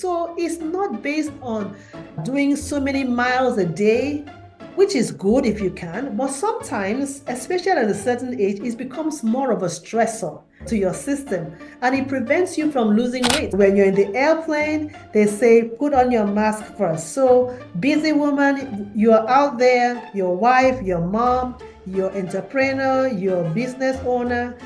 So it's not based on doing so many miles a day, which is good if you can, but sometimes, especially at a certain age, it becomes more of a stressor to your system and it prevents you from losing weight. When you're in the airplane, they say put on your mask first. So busy woman, you're out there, your wife, your mom, your entrepreneur, your business owner,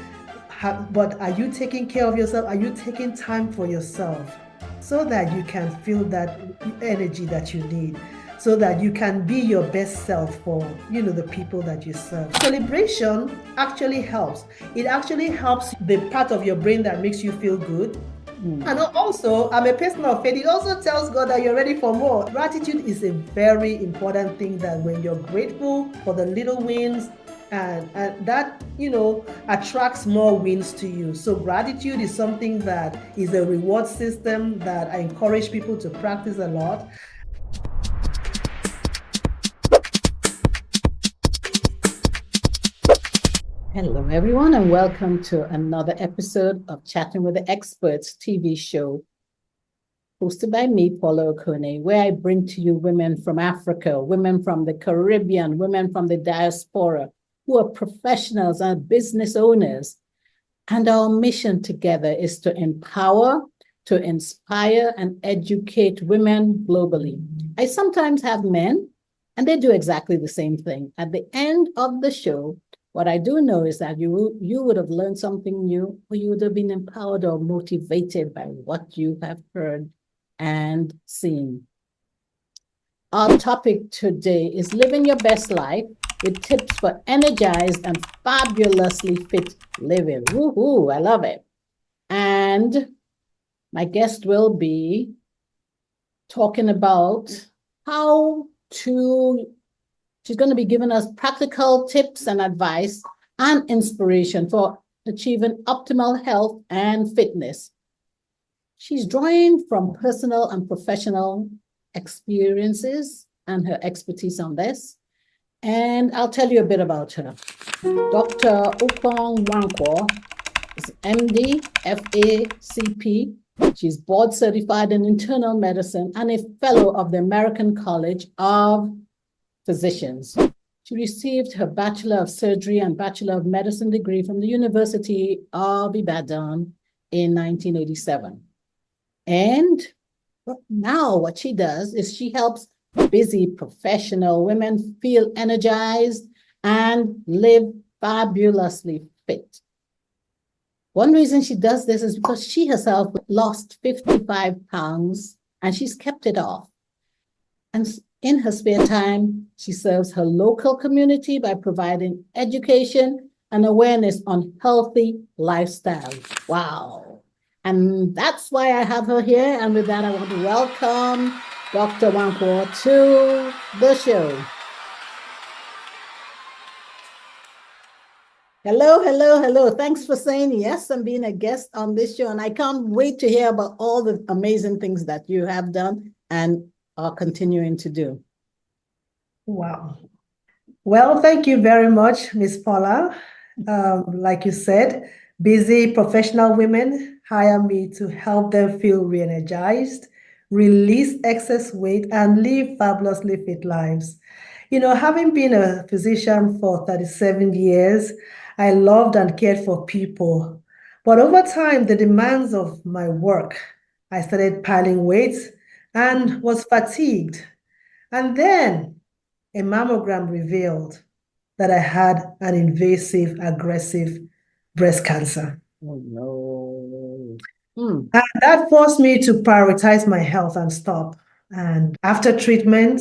but are you taking care of yourself? Are you taking time for yourself so that you can feel that energy that you need? So that you can be your best self for, the people that you serve. Celebration actually helps. It actually helps the part of your brain that makes you feel good. And also, I'm a person of faith. It also tells God that you're ready for more. Gratitude is a very important thing, that when you're grateful for the little wins, and that, attracts more wins to you. So gratitude is something that is a reward system that I encourage people to practice a lot. Hello, everyone, and welcome to another episode of Chatting with the Experts TV show, hosted by me, Paula Okonneh, where I bring to you women from Africa, women from the Caribbean, women from the diaspora, who are professionals and business owners. And our mission together is to empower, to inspire, and educate women globally. I sometimes have men, and they do exactly the same thing. At the end of the show, what I do know is that you would have learned something new, or you would have been empowered or motivated by what you have heard and seen. Our topic today is living your best life with tips for energized and fabulously fit living. Woohoo, I love it. And my guest will be talking about she's going to be giving us practical tips and advice and inspiration for achieving optimal health and fitness. She's drawing from personal and professional experiences and her expertise on this. And I'll tell you a bit about her. Dr. Ukpong Nwankwo is MD, FACP. She's board certified in internal medicine and a fellow of the American College of Physicians. She received her Bachelor of Surgery and Bachelor of Medicine degree from the University of Ibadan in 1987. And now what she does is she helps busy professional women feel energized and live fabulously fit. One reason she does this is because she herself lost 55 pounds and she's kept it off. And in her spare time, she serves her local community by providing education and awareness on healthy lifestyle. Wow. And that's why I have her here. And with that, I want to welcome Dr. Nwankwo to the show. Hello, hello, hello. Thanks for saying yes and being a guest on this show. And I can't wait to hear about all the amazing things that you have done and are continuing to do. Wow. Well, thank you very much, Miss Paula. Like you said, busy professional women hire me to help them feel re-energized, release excess weight, and live fabulously fit lives. Having been a physician for 37 years, I loved and cared for people. But over time, the demands of my work, I started piling weight and was fatigued. And then a mammogram revealed that I had an invasive, aggressive breast cancer. Oh, no. And that forced me to prioritize my health and stop. And after treatment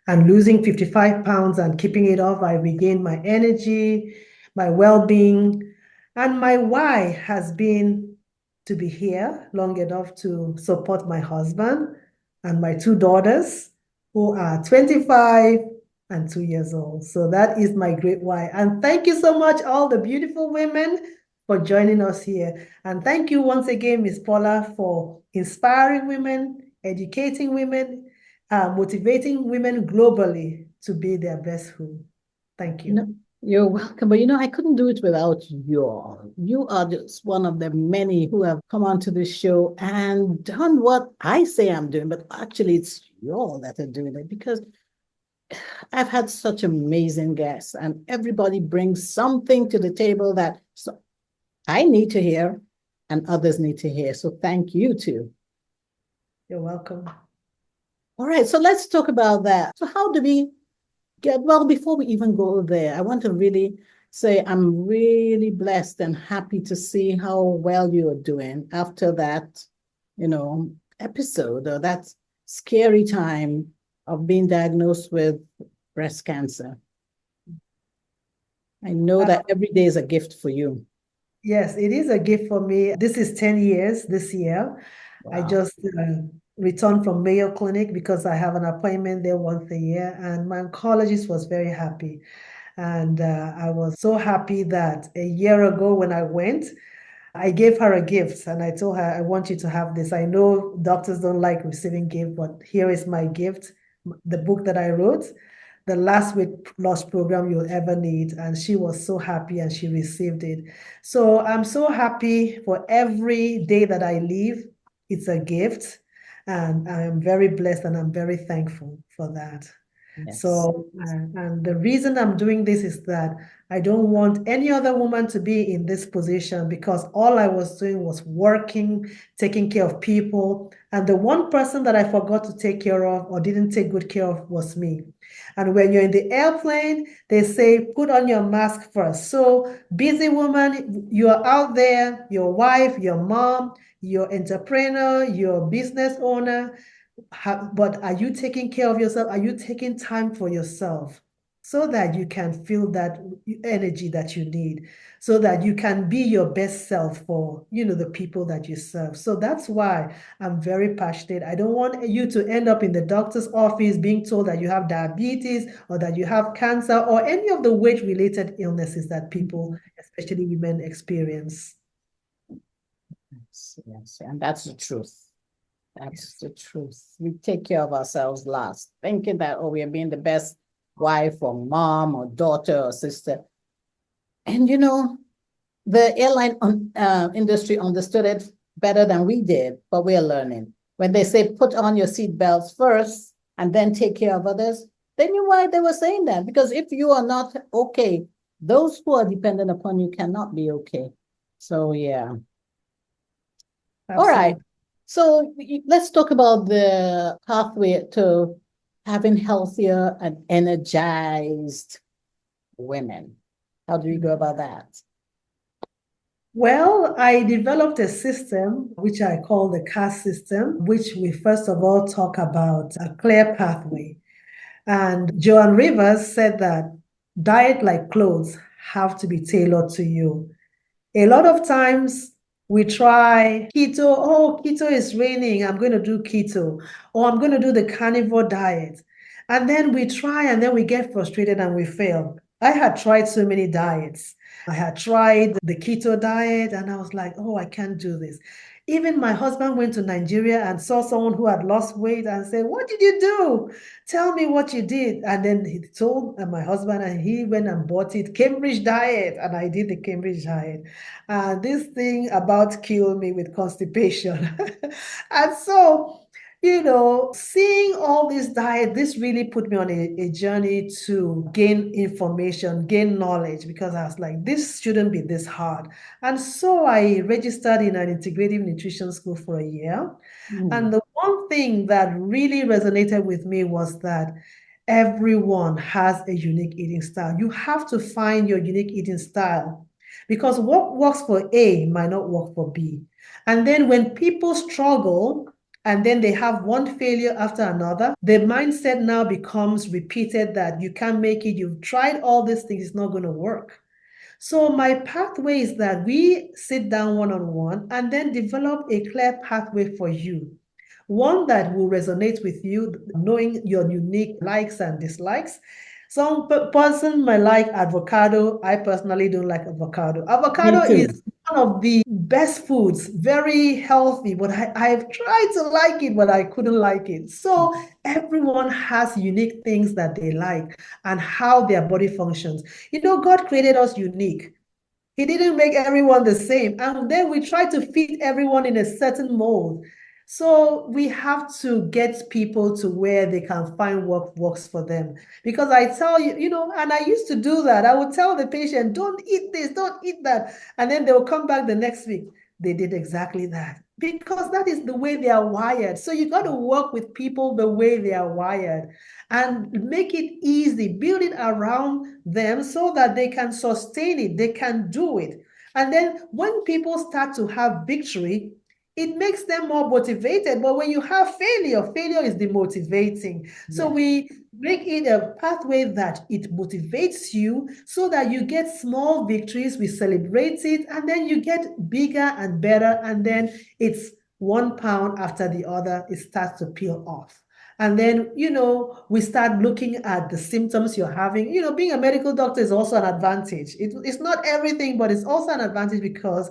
and losing 55 pounds and keeping it off, I regained my energy, my well-being, and my why has been to be here long enough to support my husband and my two daughters, who are 25 and 2 years old. So that is my great why. And thank you so much, all the beautiful women, for joining us here. And thank you once again, Ms. Paula, for inspiring women, educating women, motivating women globally to be their best who. Thank you. You're welcome. But I couldn't do it without you all. You are just one of the many who have come onto this show and done what I say I'm doing, but actually it's you all that are doing it because I've had such amazing guests and everybody brings something to the table that I need to hear and others need to hear. So thank you too. You're welcome. All right, so let's talk about that. So how do we well, before we even go there, I want to really say I'm really blessed and happy to see how well you're doing after that, episode or that scary time of being diagnosed with breast cancer. I know that every day is a gift for you. Yes, it is a gift for me. This is 10 years this year. I Wow. just returned from Mayo Clinic because I have an appointment there once a year, and my oncologist was very happy. And I was so happy that a year ago when I went, I gave her a gift and I told her, I want you to have this. I know doctors don't like receiving gifts, but here is my gift, the book that I wrote, the last weight loss program you'll ever need. And she was so happy and she received it. So I'm so happy for every day that I live. It's a gift. And I'm very blessed and I'm very thankful for that. Yes. So, and the reason I'm doing this is that I don't want any other woman to be in this position because all I was doing was working, taking care of people. And the one person that I forgot to take care of or didn't take good care of was me. And when you're in the airplane, they say, put on your mask first. So, busy woman, you're out there, your wife, your mom, your entrepreneur, your business owner, but are you taking care of yourself? Are you taking time for yourself so that you can feel that energy that you need, so that you can be your best self for, the people that you serve? So that's why I'm very passionate. I don't want you to end up in the doctor's office being told that you have diabetes or that you have cancer or any of the weight-related illnesses that people, especially women, experience. Yes, yes, and that's the truth. That's the truth. We take care of ourselves last, thinking that, we are being the best wife or mom or daughter or sister. And the airline industry understood it better than we did, but we are learning. When they say put on your seatbelts first and then take care of others, they knew why they were saying that. Because if you are not okay, those who are dependent upon you cannot be okay. So, yeah. All right. Absolutely. So let's talk about the pathway to having healthier and energized women. How do we go about that? Well, I developed a system which I call the CAS system, which we first of all talk about a clear pathway. And Joan Rivers said that diet like clothes have to be tailored to you. A lot of times we try keto. Oh, keto is raining. I'm going to do keto. Or I'm going to do the carnivore diet. And then we try and then we get frustrated and we fail. I had tried so many diets. I had tried the keto diet and I was like, oh, I can't do this. Even my husband went to Nigeria and saw someone who had lost weight and said, what did you do? Tell me what you did. And then he told my husband and he went and bought it, Cambridge diet. And I did the Cambridge diet. This thing about killed me with constipation. And so, seeing all this diet, this really put me on a journey to gain information, gain knowledge, because I was like, this shouldn't be this hard. And so I registered in an integrative nutrition school for a year. And the one thing that really resonated with me was that everyone has a unique eating style. You have to find your unique eating style because what works for A might not work for B. And then when people struggle and then they have one failure after another, the mindset now becomes repeated that you can't make it. You've tried all these things, it's not going to work. So my pathway is that we sit down one-on-one and then develop a clear pathway for you. One that will resonate with you, knowing your unique likes and dislikes. Some person might like avocado. I personally don't like avocado. Me Avocado is too. one of the best foods, very healthy, but I've tried to like it, but I couldn't like it. So everyone has unique things that they like and how their body functions. God created us unique. He didn't make everyone the same. And then we try to fit everyone in a certain mold. So we have to get people to where they can find what works for them. Because I tell you, and I used to do that. I would tell the patient, don't eat this, don't eat that. And then they'll come back the next week. They did exactly that because that is the way they are wired. So you got to work with people the way they are wired and make it easy, build it around them so that they can sustain it, they can do it. And then when people start to have victory, it makes them more motivated. But when you have failure, failure is demotivating. So we make it a pathway that it motivates you so that you get small victories, we celebrate it, and then you get bigger and better, and then it's 1 pound after the other, it starts to peel off. And then, we start looking at the symptoms you're having. Being a medical doctor is also an advantage. It's not everything, but it's also an advantage because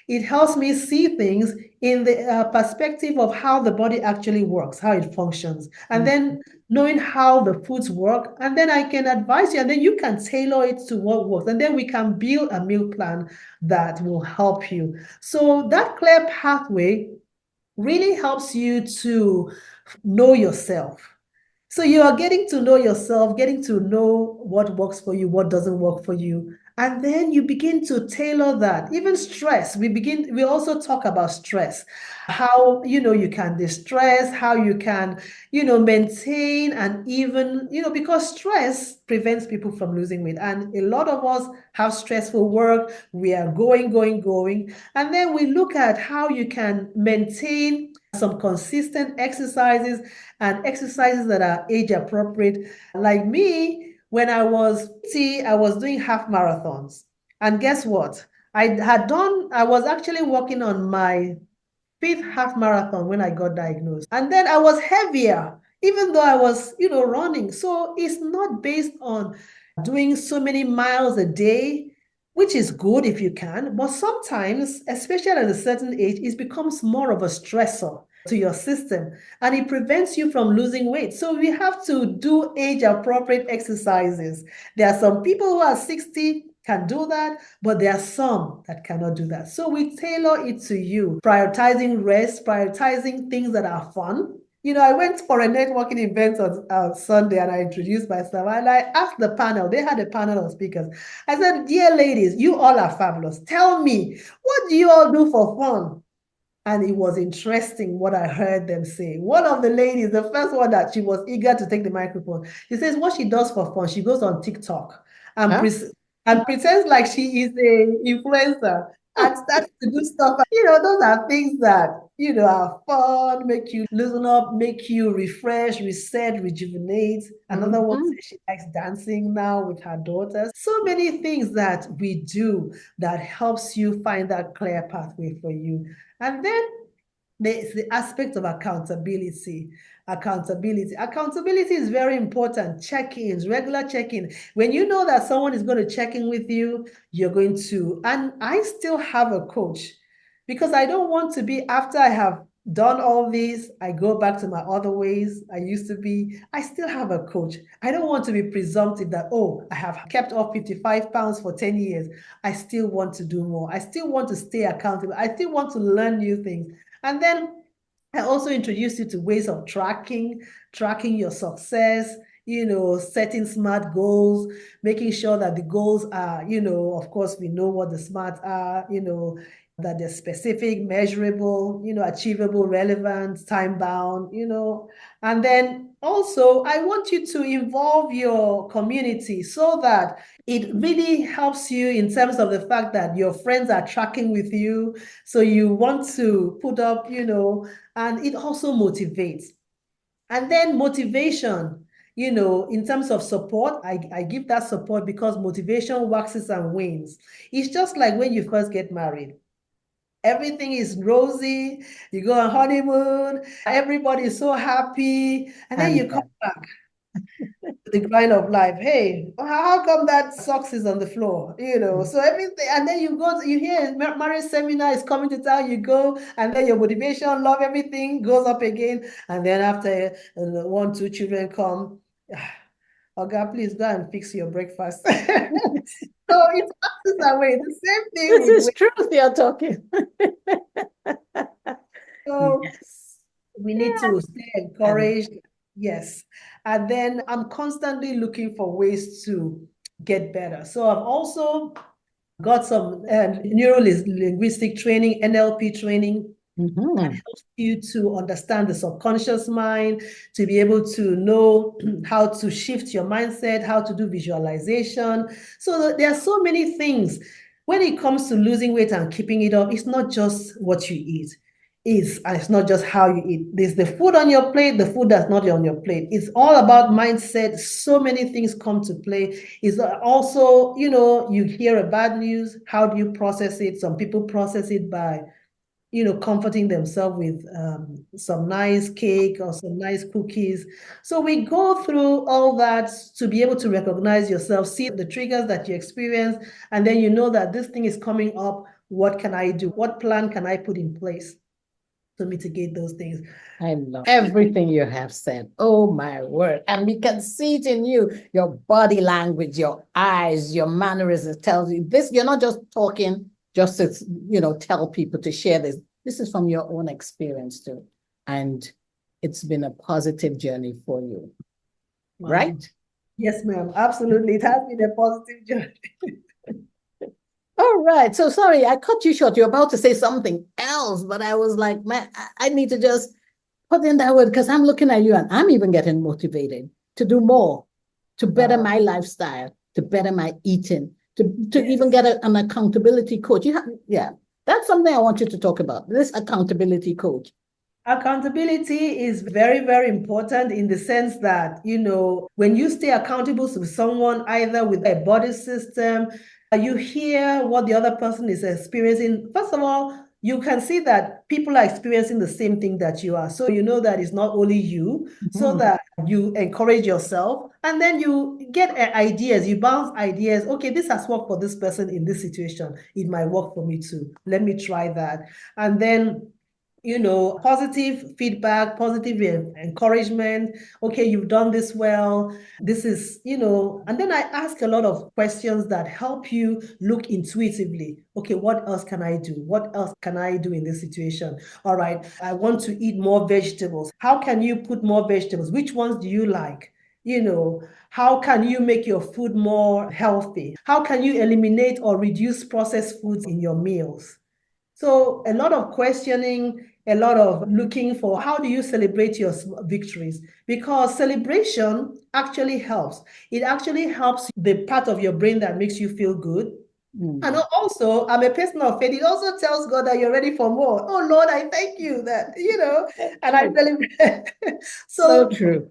it helps me see things in the perspective of how the body actually works, how it functions. And then knowing how the foods work, and then I can advise you, and then you can tailor it to what works. And then we can build a meal plan that will help you. So that clear pathway really helps you to know yourself. So you are getting to know yourself, getting to know what works for you, what doesn't work for you. And then you begin to tailor that. Even stress, we also talk about stress, how, you can distress, how you can, maintain and even, because stress prevents people from losing weight. And a lot of us have stressful work. We are going. And then we look at how you can maintain some consistent exercises and exercises that are age appropriate. Like me, when I was I was doing half marathons. And guess what? I was actually working on my fifth half marathon when I got diagnosed. And then I was heavier, even though I was, running. So it's not based on doing so many miles a day, which is good if you can. But sometimes, especially at a certain age, it becomes more of a stressor to your system and it prevents you from losing weight. So we have to do age appropriate exercises. There are some people who are 60 can do that, but there are some that cannot do that. So we tailor it to you, prioritizing rest, prioritizing things that are fun. I went for a networking event on Sunday and I introduced myself and I asked the panel, they had a panel of speakers. I said, dear ladies, you all are fabulous. Tell me, what do you all do for fun? And it was interesting what I heard them say. One of the ladies, the first one that she was eager to take the microphone, she says what she does for fun, she goes on TikTok and, and pretends like she is a influencer and starts to do stuff. Those are things that, are fun, make you loosen up, make you refresh, reset, rejuvenate. Another one says she likes dancing now with her daughters. So many things that we do that helps you find that clear pathway for you. And then there's the aspect of accountability. Accountability is very important. Check-ins, regular check-in. When you know that someone is going to check in with you, you're going to, and I still have a coach because I don't want to be, after I have done all this, I go back to my other ways I used to be. I still have a coach. I don't want to be presumptive that, oh, I have kept off 55 pounds for 10 years. I still want to do more. I still want to stay accountable. I still want to learn new things. And then I also introduced you to ways of tracking your success, setting SMART goals, making sure that the goals are, of course, we know what the SMART are, that they're specific, measurable, achievable, relevant, time bound, and then also I want you to involve your community so that it really helps you in terms of the fact that your friends are tracking with you. So you want to put up, and it also motivates. And then motivation, in terms of support, I give that support because motivation waxes and wanes. It's just like when you first get married. Everything is rosy. You go on honeymoon. Everybody is so happy. And then you come back. the grind of life. Hey, how come that socks is on the floor? So everything, and then you hear marriage seminar is coming to town, you go, and then your motivation, love, everything goes up again. And then after 1, 2 children come, oh God, please go and fix your breakfast. So it passes away. The same thing This with is truth you're talking. so Yes. we need to stay encouraged. Yes. And then I'm constantly looking for ways to get better. So I've also got some neuro-linguistic training, NLP training, that helps you to understand the subconscious mind, to be able to know how to shift your mindset, how to do visualization. So there are so many things. When it comes to losing weight and keeping it up, it's not just what you eat. It's not just how you eat. There's the food on your plate, the food that's not on your plate. It's all about mindset. So many things come to play. It's also, you hear a bad news. How do you process it? Some people process it by comforting themselves with some nice cake or some nice cookies. So we go through all that to be able to recognize yourself, see the triggers that you experience, and then you know that this thing is coming up. What can I do? What plan can I put in place to mitigate those things? I love everything you have said. Oh my word. And we can see it in you, your body language, your eyes, your mannerisms tells you this. You're not just talking just to, tell people to share this. This is from your own experience too. And it's been a positive journey for you. Wow. Right? Yes, ma'am. Absolutely. It has been a positive journey. All right. So sorry, I cut you short. You're about to say something else, but I was like, man, I need to just put in that word because I'm looking at you and I'm even getting motivated to do more, to better my lifestyle, to better my eating, to even get an accountability coach. That's something I want you to talk about. This accountability coach. Accountability is very, very important in the sense that, when you stay accountable to someone, either with a body system, you hear what the other person is experiencing. First of all, you can see that people are experiencing the same thing that you are. So you know that it's not only you, so that you encourage yourself and then you get ideas, you bounce ideas. Okay, this has worked for this person in this situation. It might work for me too. Let me try that. And then positive feedback, positive encouragement. Okay, you've done this well. This is, and then I ask a lot of questions that help you look intuitively. Okay, what else can I do? What else can I do in this situation? All right, I want to eat more vegetables. How can you put more vegetables? Which ones do you like? How can you make your food more healthy? How can you eliminate or reduce processed foods in your meals? So a lot of questioning, a lot of looking for how do you celebrate your victories? Because celebration actually helps. It actually helps the part of your brain that makes you feel good. And also, I'm a person of faith. It also tells God that you're ready for more. Oh, Lord, I thank you that, and I celebrate. So true.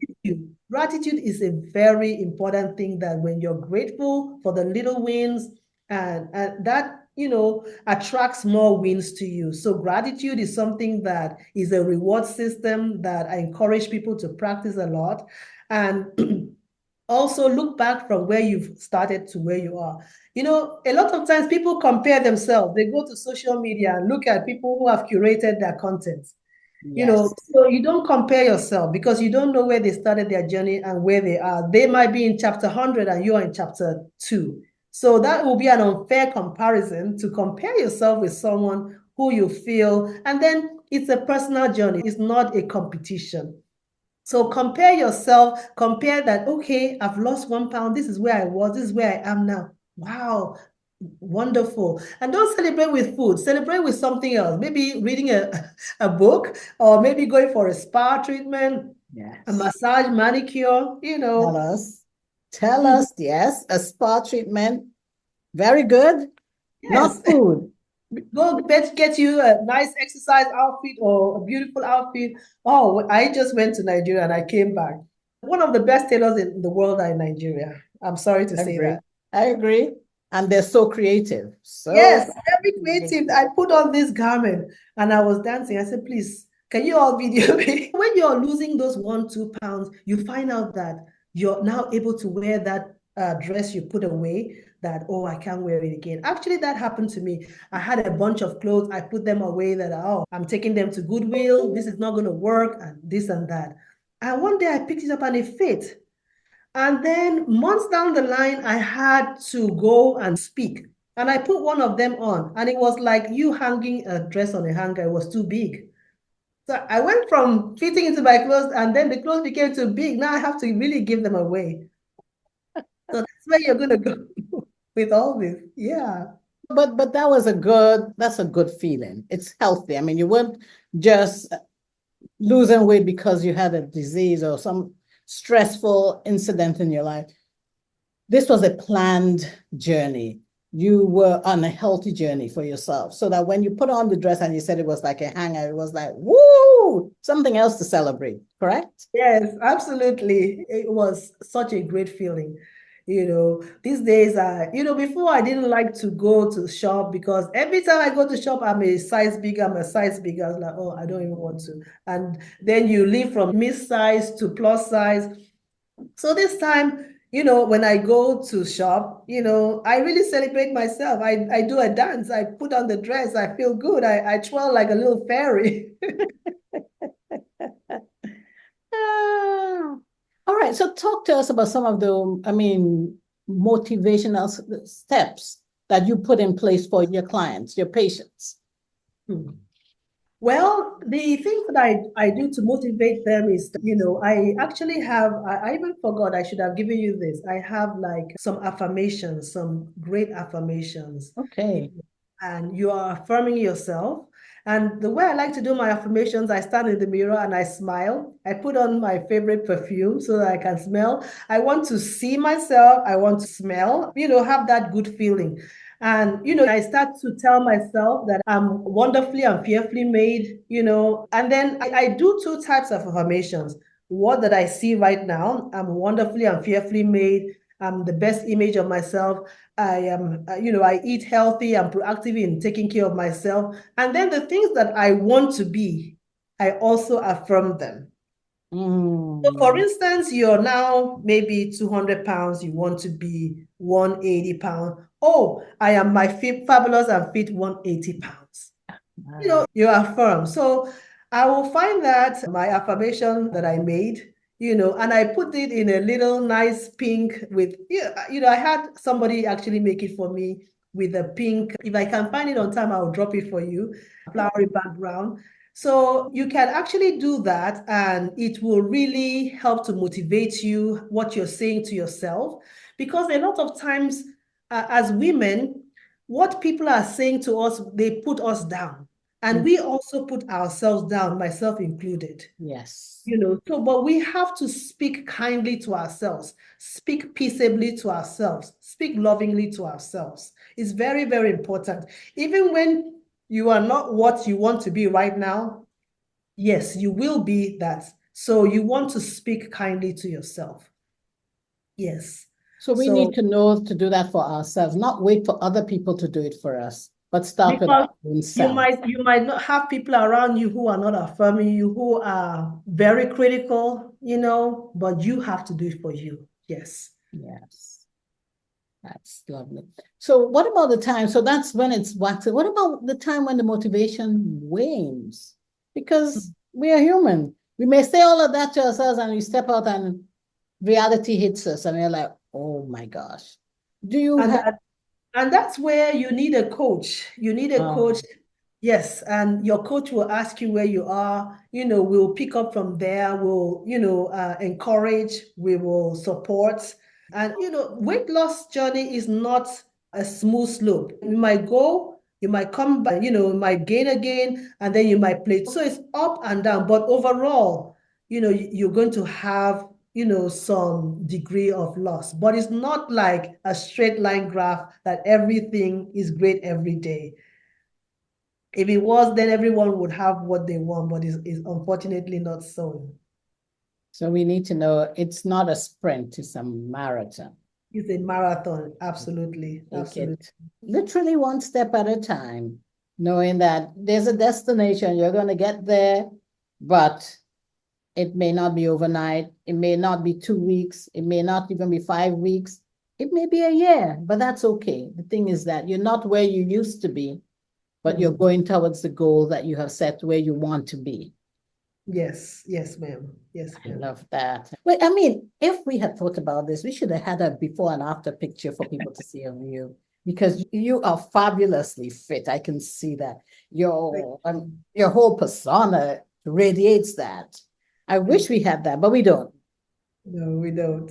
Gratitude is a very important thing that when you're grateful for the little wins and that, attracts more wins to you. So gratitude is something that is a reward system that I encourage people to practice a lot. And also look back from where you've started to where you are. A lot of times people compare themselves. They go to social media and look at people who have curated their content. So you don't compare yourself because you don't know where they started their journey and where they are. They might be in chapter 100 and you are in chapter 2. So that will be an unfair comparison to compare yourself with someone who you feel, and then it's a personal journey. It's not a competition. So compare yourself, compare that, okay, I've lost 1 pound. This is where I was. This is where I am now. Wow, wonderful. And don't celebrate with food. Celebrate with something else. Maybe reading a book or maybe going for a spa treatment, a massage, manicure, Tell us, yes, a spa treatment. Very good. Yes. Not food. Go get you a nice exercise outfit or a beautiful outfit. Oh, I just went to Nigeria and I came back. One of the best tailors in the world are in Nigeria. I'm sorry to say that. I agree. And they're so creative. Yes, very creative. I put on this garment and I was dancing. I said, please, can you all video me? When you're losing those 1, 2 pounds, you find out that you're now able to wear that dress you put away that, oh, I can't wear it again. Actually, that happened to me. I had a bunch of clothes. I put them away that, oh, I'm taking them to Goodwill. This is not going to work and this and that. And one day I picked it up and it fit. And then months down the line, I had to go and speak. And I put one of them on. And it was like you hanging a dress on a hanger. It was too big. So I went from fitting into my clothes and then the clothes became too big. Now I have to really give them away. So that's where you're going to go with all this. Yeah. But that's a good feeling. It's healthy. I mean, you weren't just losing weight because you had a disease or some stressful incident in your life. This was a planned journey. You were on a healthy journey for yourself. So that when you put on the dress and you said it was like a hanger, it was like, woo, something else to celebrate, correct? Yes, absolutely. It was such a great feeling. These days, before I didn't like to go to shop because every time I go to shop, I'm a size bigger, I'm a size bigger. I was like, oh, I don't even want to. And then you leave from miss size to plus size. So this time, when I go to shop, I really celebrate myself. I do a dance, I put on the dress, I feel good. I twirl like a little fairy. Ah. All right. So talk to us about some of the, motivational steps that you put in place for your clients, your patients. Well, the things that I do to motivate them is, I actually have, I even forgot, I should have given you this. I have like some affirmations, some great affirmations. Okay. And you are affirming yourself. And the way I like to do my affirmations, I stand in the mirror and I smile. I put on my favorite perfume so that I can smell. I want to see myself. I want to smell, have that good feeling. And, I start to tell myself that I'm wonderfully and fearfully made, and then I do two types of affirmations. What that I see right now, I'm wonderfully and fearfully made. I'm the best image of myself. I am, I eat healthy. I'm proactive in taking care of myself. And then the things that I want to be, I also affirm them. So for instance, you're now maybe 200 pounds, you want to be 180 pounds. Oh, I am my fit, fabulous and fit 180 pounds. You affirm. So I will find that my affirmation that I made, and I put it in a little nice pink with, I had somebody actually make it for me with a pink. If I can find it on time, I'll drop it for you, flowery background. So you can actually do that, and it will really help to motivate you what you're saying to yourself. Because a lot of times, as women, what people are saying to us, they put us down. And we also put ourselves down, myself included. Yes. So, but we have to speak kindly to ourselves, speak peaceably to ourselves, speak lovingly to ourselves. It's very, very important. Even when you are not what you want to be right now, yes, you will be that. So you want to speak kindly to yourself. Yes. So we need to know to do that for ourselves, not wait for other people to do it for us, but start with our own self. You might not have people around you who are not affirming you, who are very critical, but you have to do it for you. Yes. Yes. That's lovely. So what about the time? So that's when it's waxing. What about the time when the motivation wanes? Because we are human. We may say all of that to ourselves and we step out and reality hits us and we're like, oh my gosh. Do you have and that's where you need a coach. You need a coach. Yes, and your coach will ask you where you are. We'll pick up from there. We'll, encourage. We will support. And, weight loss journey is not a smooth slope. You might go, you might come back, you might gain again, and then you might play. So it's up and down. But overall, you're going to have some degree of loss, but it's not like a straight line graph that everything is great every day. If it was, then everyone would have what they want, but it's unfortunately not so. So we need to know it's not a sprint, it's a marathon. It's a marathon, absolutely. Absolutely. Literally one step at a time, knowing that there's a destination, you're going to get there, but It may not be overnight. It may not be 2 weeks. It may not even be 5 weeks. It may be a year, but that's okay. The thing is that you're not where you used to be, but you're going towards the goal that you have set where you want to be. Yes, yes, ma'am. Yes, I ma'am. love that. Well, I mean, if we had thought about this, we should have had a before and after picture for people to see of you, because you are fabulously fit. I can see that. Your whole persona radiates that. I wish we had that, but we don't. No, we don't.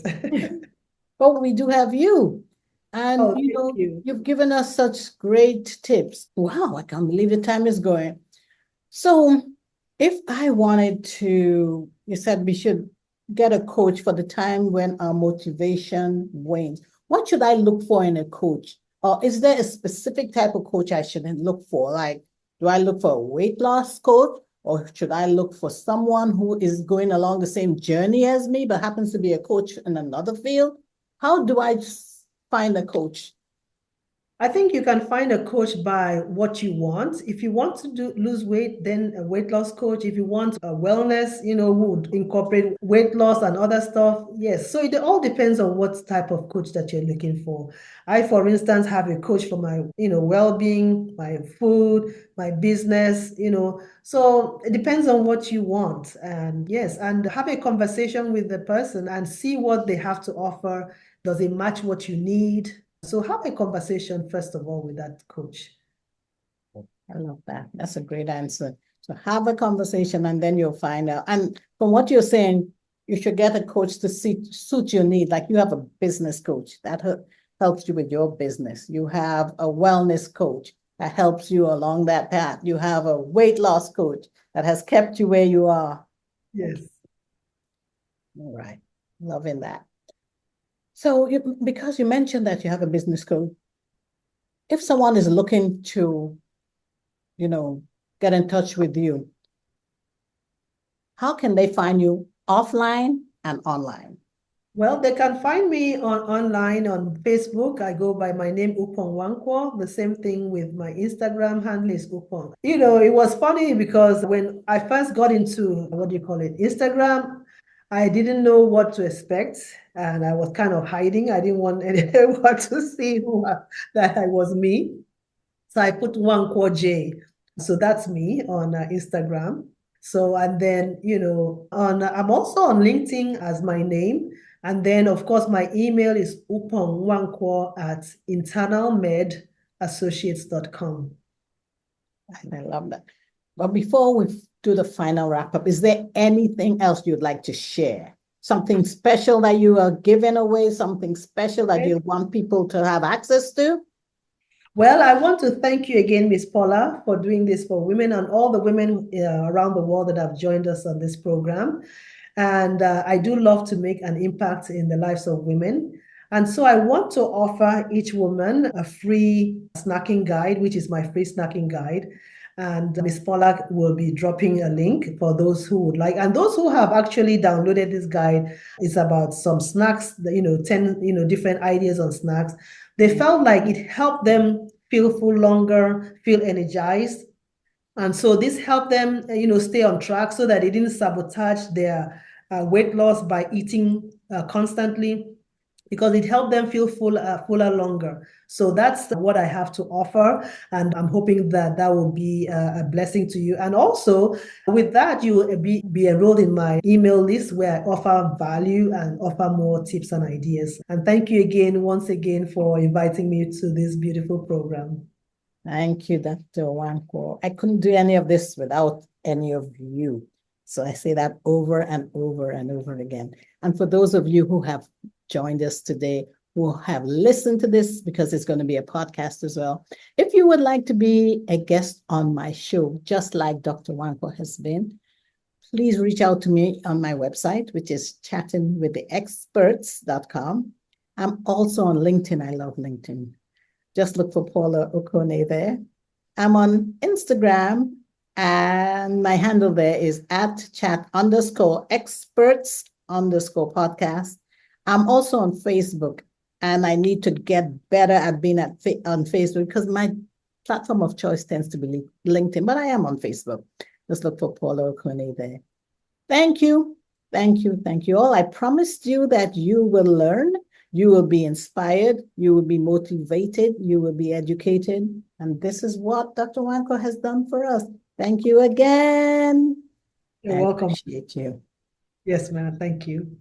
But we do have you. And Oh, thank you. you've given us such great tips. Wow, I can't believe the time is going. So if I wanted to, you said we should get a coach for the time when our motivation wanes. What should I look for in a coach? Or is there a specific type of coach I shouldn't look for? Like, do I look for a weight loss coach? Or should I look for someone who is going along the same journey as me, but happens to be a coach in another field? How do I find a coach? I think you can find a coach by what you want. If you want to lose weight, then a weight loss coach. If you want a wellness, who would incorporate weight loss and other stuff, yes. So it all depends on what type of coach that you're looking for. I, for instance, have a coach for my, well-being, my food, my business, So it depends on what you want. And yes, and have a conversation with the person and see what they have to offer. Does it match what you need? So have a conversation, first of all, with that coach. I love that. That's a great answer. So have a conversation and then you'll find out. And from what you're saying, you should get a coach to suit your need. Like you have a business coach that helps you with your business. You have a wellness coach that helps you along that path. You have a weight loss coach that has kept you where you are. Yes. All right. Loving that. So because you mentioned that you have a business coach, if someone is looking to, get in touch with you, how can they find you offline and online? Well, they can find me online on Facebook. I go by my name, Ukpong Nwankwo. The same thing with my Instagram handle is Ukpong. It was funny because when I first got into, what do you call it, Instagram, I didn't know what to expect. And I was kind of hiding. I didn't want anyone to see that I was me. So I put Nwankwo J. So that's me on Instagram. So, and then, I'm also on LinkedIn as my name. And then, of course, my email is upongwankwo@internalmedassociates.com. I love that. But before we do the final wrap up, is there anything else you'd like to share? Something special that you are giving away, something special that you want people to have access to? Well, I want to thank you again, Miss Paula, for doing this for women and all the women around the world that have joined us on this program. And I do love to make an impact in the lives of women. And so I want to offer each woman a free snacking guide, which is my free snacking guide. And Ms. Pollack will be dropping a link for those who would like. And those who have actually downloaded this guide, it's about some snacks, 10, different ideas on snacks. They felt like it helped them feel full longer, feel energized. And so this helped them, stay on track so that they didn't sabotage their weight loss by eating constantly, because it helped them feel fuller longer. So that's what I have to offer. And I'm hoping that that will be a blessing to you. And also with that, you will be enrolled in my email list where I offer value and offer more tips and ideas. And thank you once again, for inviting me to this beautiful program. Thank you, Dr. Nwankwo. I couldn't do any of this without any of you. So I say that over and over and over again. And for those of you who have joined us today, who have listened to this, because it's going to be a podcast as well, if you would like to be a guest on my show, just like Dr. Nwankwo has been, please reach out to me on my website, which is chattingwiththeexperts.com. I'm also on LinkedIn. I love LinkedIn. Just look for Paula Okonneh there. I'm on Instagram, and my handle there is @chat_experts_podcast. I'm also on Facebook, and I need to get better at being on Facebook because my platform of choice tends to be LinkedIn, but I am on Facebook. Just look for Paula Okonneh there. Thank you. Thank you. Thank you all. I promised you that you will learn, you will be inspired, you will be motivated, you will be educated. And this is what Dr. Nwankwo has done for us. Thank you again. You're I welcome. appreciate you. Yes, ma'am. Thank you.